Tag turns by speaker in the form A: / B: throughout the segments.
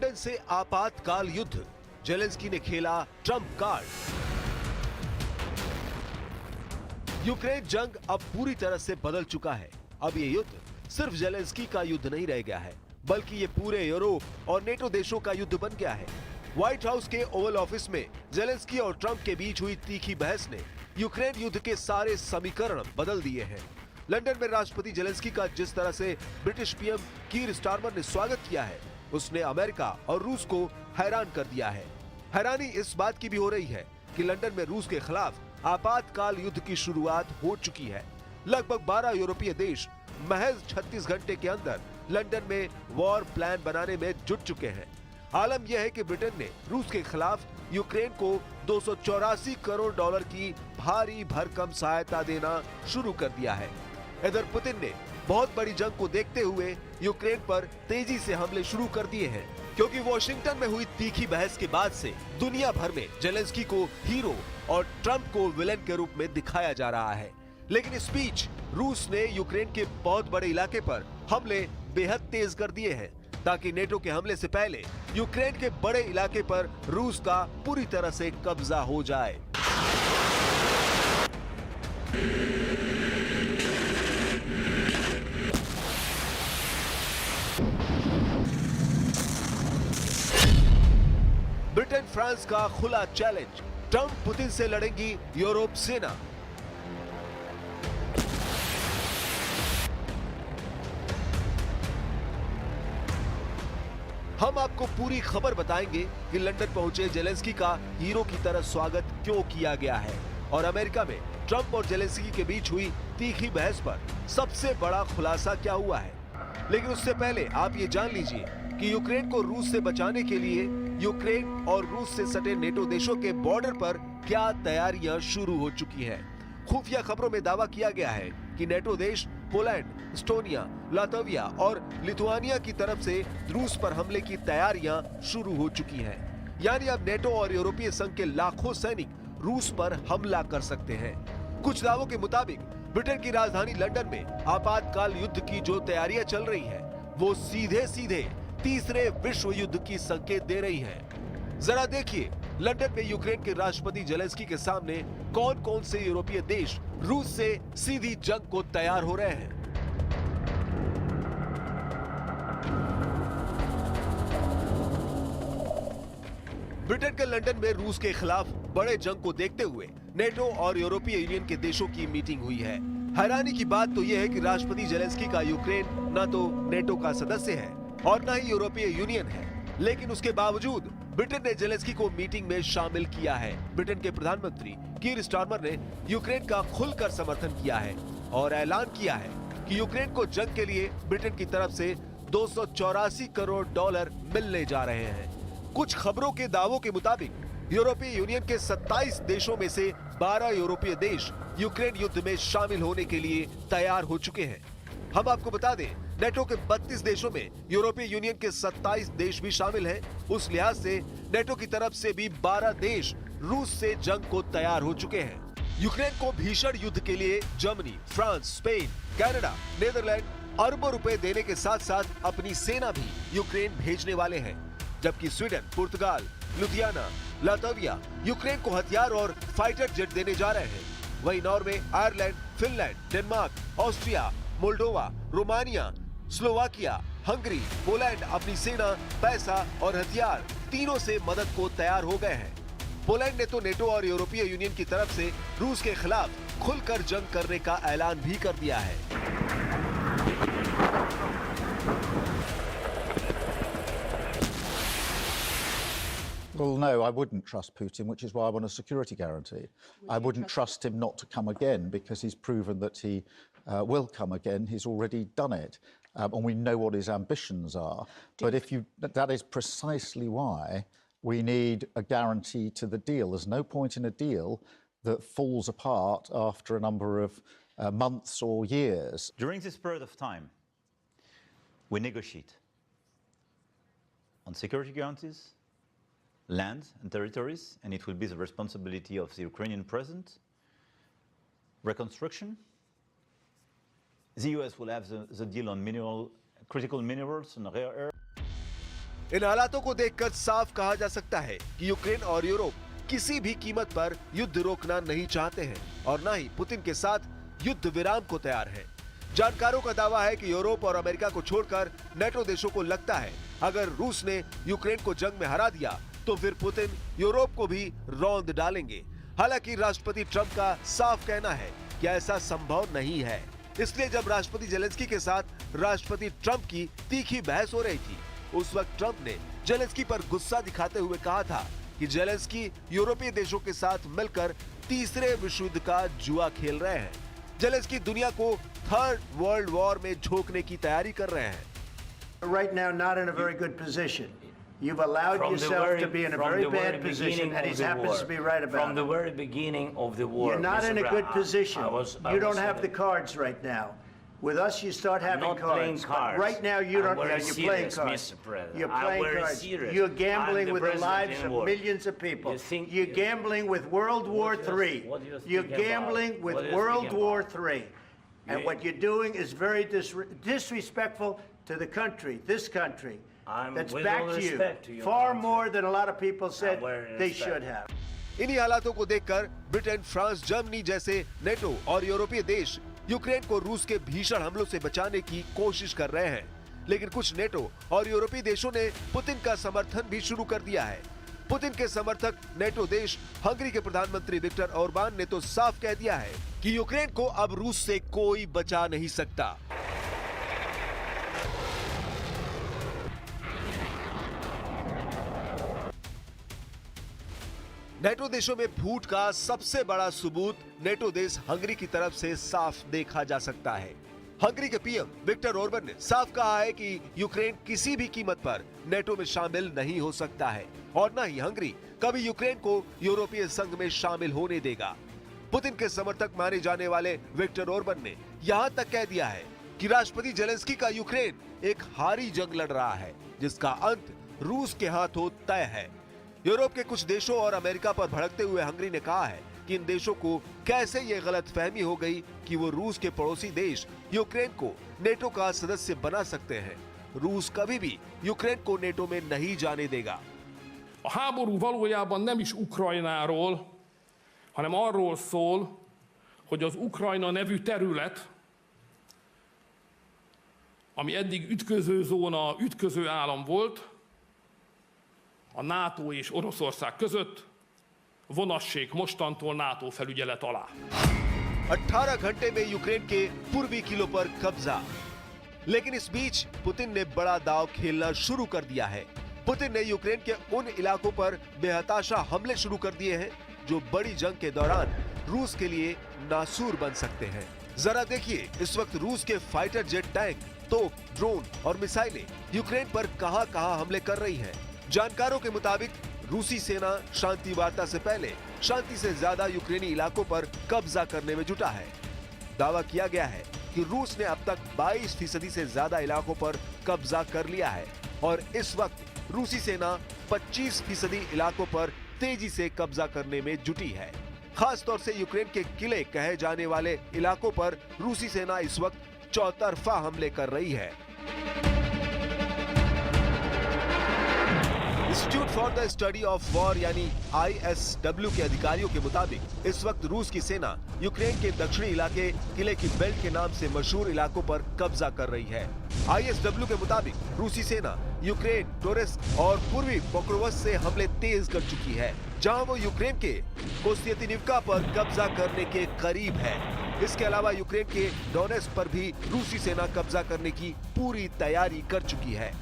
A: London से आपातकाल युद्ध, जेलेंस्की ने खेला ट्रंप कार्ड। यूक्रेन जंग अब पूरी तरह से बदल चुका है। अब ये युद्ध सिर्फ जेलेंस्की का युद्ध नहीं रह गया है, बल्कि ये पूरे यूरोप और नेटो देशों का युद्ध बन गया है। व्हाइट हाउस के ओवल ऑफिस में जेलेंस्की और ट्रंप के बीच हुई तीखी बहस ने यूक्रेन युद्ध के सारे समीकरण बदल दिए हैं। लंदन में राष्ट्रपति जेलेंस्की का जिस तरह से ब्रिटिश पीएम कीर स्टारमर ने स्वागत किया है, उसने अमेरिका और रूस को हैरान कर दिया है। हैरानी इस बात की भी हो रही है कि लंदन में रूस के खिलाफ आपातकाल युद्ध की शुरुआत हो चुकी है। लगभग 12 यूरोपीय देश महज 36 घंटे के अंदर लंदन में वॉर प्लान बनाने में जुट चुके हैं। आलम यह है कि ब्रिटेन ने रूस के खिलाफ यूक्रेन को 284 करोड़ डॉलर की भारी भरकम सहायता देना शुरू कर दिया है। इधर पुतिन ने बहुत बड़ी जंग को देखते हुए यूक्रेन पर तेजी से हमले शुरू कर दिए हैं, क्योंकि वॉशिंगटन में हुई तीखी बहस के बाद से दुनिया भर में जेलेंस्की को हीरो और ट्रंप को विलेन के रूप में दिखाया जा रहा है। लेकिन इस बीच रूस ने यूक्रेन के बहुत बड़े इलाके पर हमले बेहद तेज कर दिए हैं, ताकि नेटो के हमले से पहले यूक्रेन के बड़े इलाके पर रूस का पूरी तरह से कब्जा हो जाए। ब्रिटेन फ्रांस का खुला चैलेंज, ट्रंप पुतिन से लड़ेंगी यूरोप सेना। हम आपको पूरी खबर बताएंगे कि लंदन पहुंचे जेलेंस्की का हीरो की तरह स्वागत क्यों किया गया है और अमेरिका में ट्रंप और जेलेंस्की के बीच हुई तीखी बहस पर सबसे बड़ा खुलासा क्या हुआ है। लेकिन उससे पहले आप ये जान लीजिए कि यूक्रेन को रूस से बचाने के लिए यूक्रेन और रूस से सटे नेटो देशों के बॉर्डर पर क्या तैयारियां शुरू हो चुकी हैं। खुफिया खबरों में दावा किया गया है कि नेटो देश पोलैंड, एस्टोनिया, लातविया और लिथुआनिया की तरफ से रूस पर हमले की तैयारियां शुरू हो चुकी हैं। यानी अब नेटो और यूरोपीय संघ के लाखों सैनिक रूस पर हमला कर सकते हैं। कुछ दावों के मुताबिक ब्रिटेन की राजधानी लंदन में आपातकाल युद्ध की जो तैयारियां चल रही है, वो सीधे सीधे तीसरे विश्व युद्ध की संकेत दे रही है। जरा देखिए लंदन में यूक्रेन के राष्ट्रपति जेलेंस्की के सामने कौन कौन से यूरोपीय देश रूस से सीधी जंग को तैयार हो रहे हैं। ब्रिटेन के लंदन में रूस के खिलाफ बड़े जंग को देखते हुए नेटो और यूरोपीय यूनियन के देशों की मीटिंग हुई है। हैरानी की बात तो यह है कि राष्ट्रपति जेलेंस्की का यूक्रेन न तो नेटो का सदस्य है और न ही यूरोपीय यूनियन है, लेकिन उसके बावजूद ब्रिटेन ने जेलेंस्की को मीटिंग में शामिल किया है। ब्रिटेन के प्रधानमंत्री कीर स्टारमर ने यूक्रेन का खुलकर समर्थन किया है और ऐलान किया है कि यूक्रेन को जंग के लिए ब्रिटेन की तरफ से 284 करोड़ डॉलर मिलने जा रहे हैं। कुछ खबरों के दावों के मुताबिक यूरोपीय यूनियन के 27 देशों में से 12 यूरोपीय देश यूक्रेन युद्ध में शामिल होने के लिए तैयार हो चुके हैं। हम आपको बता दें, नेटो के 32 देशों में यूरोपीय यूनियन के 27 देश भी शामिल हैं। उस लिहाज से नेटो की तरफ से भी 12 देश रूस से जंग को तैयार हो चुके हैं। यूक्रेन को भीषण युद्ध के लिए Germany, France, Spain, Canada, Netherlands अरबों रुपए देने के साथ साथ अपनी सेना भी यूक्रेन भेजने वाले हैं, जबकि स्वीडन, पुर्तगाल, लुधियाना, लातविया यूक्रेन को हथियार और फाइटर जेट देने जा रहे हैं। वहीं Norway, Ireland, Finland, Denmark, Austria, Moldova, Romania, Slovakia, Hungary, Poland अपनी सेना, पैसा और हथियार तीनों से मदद को तैयार हो गए हैं। पोलैंड ने तो नेटो और यूरोपीय यूनियन की तरफ से रूस के खिलाफ खुलकर जंग करने का ऐलान भी कर दिया है।
B: Well, no, I wouldn't trust Putin, which is why I want a security guarantee. I wouldn't trust him not to come again because he's proven that he will come again. He's already done it. And we know what his ambitions are. But that is precisely why we need a guarantee to the deal. There's no point in a deal that falls apart after a number of months or years.
C: During this period of time, we negotiate on security guarantees, land and territories, and it will be the responsibility of the Ukrainian president. Reconstruction. The US will have the deal on critical minerals and rare earth.
A: इन हालातों को देखकर साफ कहा जा सकता है कि Ukraine और यूरोप किसी भी कीमत पर युद्ध रोकना नहीं चाहते हैं और न ही पुतिन के साथ युद्ध विराम को तैयार हैं। जानकारों का दावा है कि यूरोप और अमेरिका को छोड़कर नेटो देशों को लगता है अगर रूस ने यूक्रेन को जंग में हरा दिया तो फिर पुतिन यूरोप को भी रौंद डालेंगे। हालांकि राष्ट्रपति ट्रंप का साफ कहना है कि ऐसा संभव नहीं है। इसलिए जब राष्ट्रपति जेलेंस्की के साथ राष्ट्रपति ट्रंप की तीखी बहस हो रही थी, उस वक्त ट्रंप ने जेलेंस्की पर गुस्सा दिखाते हुए कहा था कि जेलेंस्की यूरोपीय देशों के साथ मिलकर तीसरे विश्व युद्ध का जुआ खेल रहे हैं। जेलेंस्की दुनिया को थर्ड वर्ल्ड वॉर में झोंकने की तैयारी कर रहे हैं।
D: Right now, not in a very good position. You've allowed yourself to be in a very bad position, and he happens to be right about it.
E: From the very beginning of the war,
D: You're not in a good position. You don't have the cards right now. With us, you start having cards. But right now, you don't. You're playing cards. You're playing cards. You're gambling with the lives of millions of people. You're gambling with World War III. You're gambling with World War III. And what you're doing is very disrespectful to the country, this country, that's back to you, far more than a lot of people said they should have.
A: इन्हीं हालातों को देखकर Britain, France, Germany जैसे NATO और यूरोपीय देश Ukraine को रूस के भीषण हमलों से बचाने की कोशिश कर रहे हैं। लेकिन कुछ नेटो और यूरोपीय देशों ने पुतिन का समर्थन भी शुरू कर दिया है। पुतिन के समर्थक नेटो देश हंगरी के प्रधानमंत्री विक्टर ओरबान ने तो साफ कह दिया है कि यूक्रेन को अब रूस से कोई बचा नहीं सकता। नेटो देशों में फूट का सबसे बड़ा सबूत नेटो देश हंगरी की तरफ से साफ देखा जा सकता है। हंगरी के पीएम विक्टर ओरबान ने साफ कहा है कि यूक्रेन किसी भी कीमत पर नेटो में शामिल नहीं हो सकता है और न ही हंगरी कभी यूक्रेन को यूरोपीय संघ में शामिल होने देगा। पुतिन के समर्थक माने जाने वाले विक्टर ओरबान ने यहाँ तक कह दिया है कि राष्ट्रपति जेलेंस्की का यूक्रेन एक हारी जंग लड़ रहा है जिसका अंत रूस के हाथों तय है। यूरोप के कुछ देशों और अमेरिका पर भड़कते हुए हंगरी ने कहा है कि इन देशों को कैसे ये गलतफहमी हो गई कि वो रूस के पड़ोसी देश यूक्रेन को नेटो का सदस्य बना सकते हैं। रूस कभी भी यूक्रेन को नेटो में नहीं जाने देगा।
F: A háború valójában nem is Ukrajnáról, hanem arról szól, hogy az Ukrajna nevű terület, ami eddig ütközőzóna, ütköző állam volt, a NATO és Oroszország között vonassék mostantól NATO felügyelet alá.
A: 18 घंटे में Ukraine के पूर्वी किलों पर कब्जा। लेकिन इस बीच Putin ने बड़ा दांव खेलना शुरू कर दिया है। पुतिन ने यूक्रेन के उन इलाकों पर बेहताशा हमले शुरू कर दिए हैं जो बड़ी जंग के दौरान रूस के लिए नासूर बन सकते हैं। जरा देखिए इस वक्त रूस के फाइटर जेट, टैंक, तोप, ड्रोन और मिसाइलें यूक्रेन पर कहां-कहां हमले कर रही हैं। जानकारों के मुताबिक रूसी सेना शांति वार्ता से पहले शांति से ज्यादा यूक्रेनी इलाकों पर कब्जा करने में जुटा है। दावा किया गया है कि रूस ने अब तक 22% से ज्यादा इलाकों पर कब्जा कर लिया है और इस वक्त रूसी सेना 25% इलाकों पर तेजी से कब्जा करने में जुटी है। खास तौर से यूक्रेन के किले कहे जाने वाले इलाकों पर रूसी सेना इस वक्त चौतरफा हमले कर रही है। Institute for the study of war यानी ISW के अधिकारियों के मुताबिक इस वक्त रूस की सेना यूक्रेन के दक्षिणी इलाके किले की बेल्ट के नाम से मशहूर इलाकों पर कब्जा कर रही है। ISW के मुताबिक रूसी सेना यूक्रेन, टोरेस्क और पूर्वी पोक्रोवस से हमले तेज कर चुकी है, जहां वो यूक्रेन के कोस्त्यतिनिवका पर कब्जा करने के करीब है। इसके अलावा यूक्रेन के डोनेस्क पर भी रूसी सेना कब्जा करने की पूरी तैयारी कर चुकी है।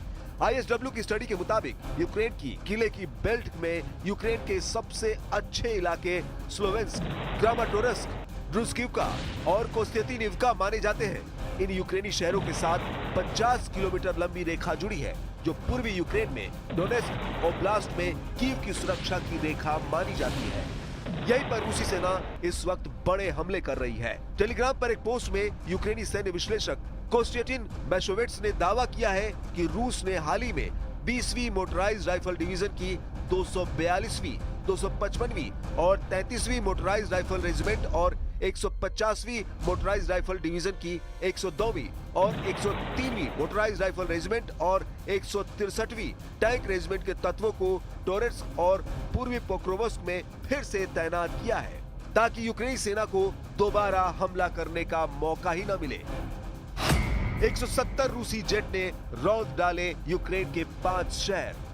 A: ISW की स्टडी के मुताबिक यूक्रेन की किले की बेल्ट में यूक्रेन के सबसे अच्छे इलाके स्लोवेंस्क, क्रामाटोर्स्क, ड्रूस्किवका और कोस्त्यतिनिवका माने जाते हैं। इन यूक्रेनी शहरों के साथ 50 किलोमीटर लंबी रेखा जुड़ी है जो पूर्वी यूक्रेन में डोनेस्क ओब्लास्ट में कीव की सुरक्षा की रेखा मानी जाती है। यहीं पर रूसी सेना इस वक्त बड़े हमले कर रही है। टेलीग्राम पर एक पोस्ट में यूक्रेनी सैन्य विश्लेषक कोस्टेटिन बैशोविट्स ने दावा किया है कि रूस ने हाल ही में 20वीं मोटराइज्ड राइफल डिवीजन की 242वीं, 255वीं और 33वीं मोटराइज्ड राइफल रेजिमेंट और 150वीं मोटराइज्ड राइफल डिवीजन की 102वीं और 103वीं मोटराइज्ड राइफल रेजिमेंट और 163वीं टैंक रेजिमेंट के तत्वों को टोरेट्स और पूर्वी पोक्रोवस्क में फिर से तैनात किया है, ताकि यूक्रेनी सेना को दोबारा हमला करने का मौका ही न मिले। 170 रूसी जेट ने रौंद डाले यूक्रेन के 5 शहर।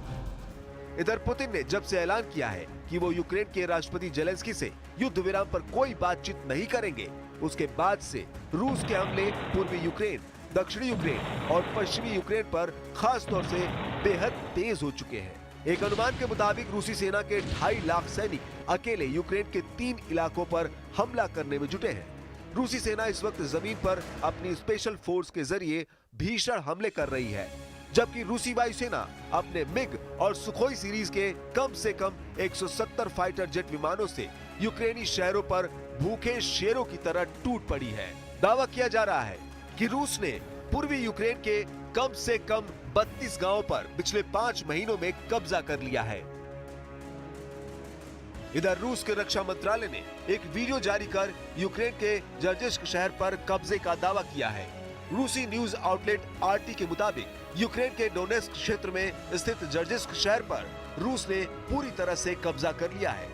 A: इधर पुतिन ने जब से ऐलान किया है कि वो यूक्रेन के राष्ट्रपति जेलेंस्की से युद्ध विराम पर कोई बातचीत नहीं करेंगे, उसके बाद से रूस के हमले पूर्वी यूक्रेन, दक्षिणी यूक्रेन और पश्चिमी यूक्रेन पर खास तौर से बेहद तेज हो चुके हैं। एक अनुमान के मुताबिक रूसी सेना के 2.5 लाख सैनिक अकेले यूक्रेन के 3 इलाकों पर हमला करने में जुटे हैं। रूसी सेना इस वक्त जमीन पर अपनी स्पेशल फोर्स के जरिए भीषण हमले कर रही है, जबकि रूसी वायुसेना अपने मिग और सुखोई सीरीज के कम से कम 170 फाइटर जेट विमानों से यूक्रेनी शहरों पर भूखे शेरों की तरह टूट पड़ी है। दावा किया जा रहा है कि रूस ने पूर्वी यूक्रेन के कम से कम 32 गांवों पर पिछले 5 महीनों में कब्जा कर लिया है। इधर रूस के रक्षा मंत्रालय ने एक वीडियो जारी कर यूक्रेन के जर्जिस्क शहर पर कब्जे का दावा किया है। रूसी न्यूज आउटलेट आरटी के मुताबिक यूक्रेन के डोनेस्क क्षेत्र में स्थित जर्जिस्क शहर पर रूस ने पूरी तरह से कब्जा कर लिया है।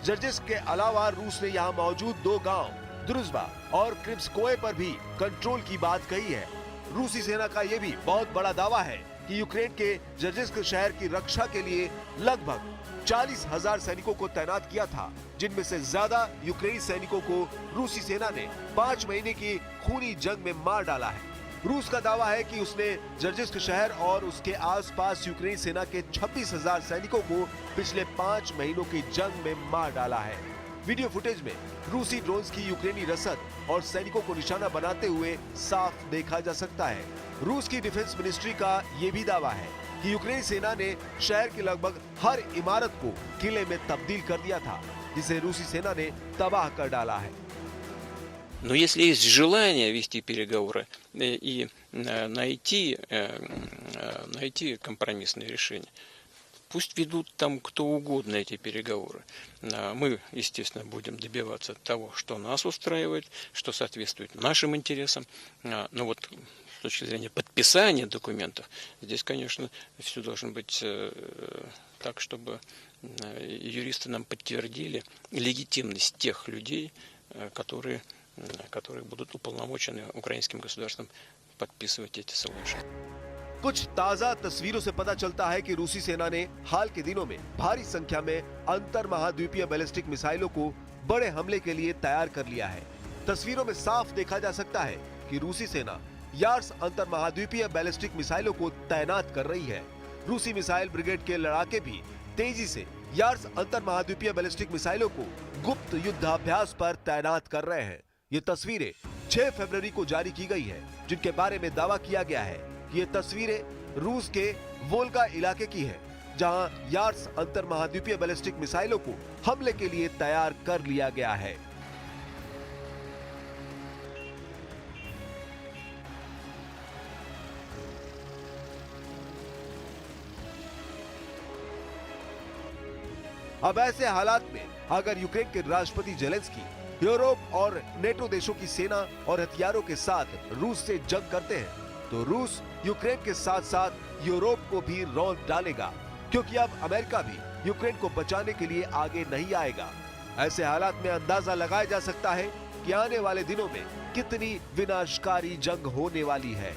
A: जर्जिस्क के अलावा रूस ने यहाँ मौजूद 2 गांव द्रुजबा और क्रिप्सकोए पर भी कंट्रोल की बात कही है। रूसी सेना का ये भी बहुत बड़ा दावा है कि यूक्रेन के जर्जिस्क शहर की रक्षा के लिए लगभग 40,000 सैनिकों को तैनात किया था, जिनमें से ज्यादा यूक्रेनी सैनिकों को रूसी सेना ने 5 महीने की खूनी जंग में मार डाला है। रूस का दावा है कि उसने जर्जिस्क शहर और उसके आसपास यूक्रेनी सेना के 26,000 सैनिकों को पिछले 5 महीनों की जंग में मार डाला है। वीडियो फुटेज में रूसी ड्रोन्स की यूक्रेनी रसद और सैनिकों को निशाना बनाते हुए साफ देखा जा सकता है। रूस की डिफेंस मिनिस्ट्री का ये भी दावा है कि यूक्रेनी सेना ने शहर की लगभग हर इमारत को किले में तब्दील कर दिया था, जिसे रूसी सेना ने तबाह कर डाला है।
G: Но если есть желание вести переговоры и найти компромиссное решение, пусть ведут там кто угодно эти переговоры. Мы, естественно, будем добиваться того, что нас устраивает, что соответствует нашим интересам. Но вот с точки зрения подписания документов, здесь, конечно, все должно быть так, чтобы юристы нам подтвердили легитимность тех людей, которые будут уполномочены украинским государством подписывать эти соглашения.
A: कुछ ताजा तस्वीरों से पता चलता है कि रूसी सेना ने हाल के दिनों में भारी संख्या में अंतर महाद्वीपीय बैलिस्टिक मिसाइलों को बड़े हमले के लिए तैयार कर लिया है। तस्वीरों में साफ देखा जा सकता है कि रूसी सेना यार्स अंतर महाद्वीपीय बैलिस्टिक मिसाइलों को तैनात कर रही है। रूसी मिसाइल ब्रिगेड के लड़ाके भी तेजी से यार्स अंतर महाद्वीपीय बैलिस्टिक मिसाइलों को गुप्त युद्धाभ्यास पर तैनात कर रहे हैं। ये तस्वीरें 6 फरवरी को जारी की गई है, जिनके बारे में दावा किया गया है कि ये तस्वीरें रूस के वोल्गा इलाके की है, जहां यार्स अंतर महाद्वीपीय बैलिस्टिक मिसाइलों को हमले के लिए तैयार कर लिया गया है। अब ऐसे हालात में अगर यूक्रेन के राष्ट्रपति जेलेंस्की यूरोप और नेटो देशों की सेना और हथियारों के साथ रूस से जंग करते हैं, तो रूस यूक्रेन के साथ साथ यूरोप को भी रौंद डालेगा, क्योंकि अब अमेरिका भी यूक्रेन को बचाने के लिए आगे नहीं आएगा। ऐसे हालात में अंदाजा लगाया जा सकता है कि आने वाले दिनों में कितनी विनाशकारी जंग होने वाली है।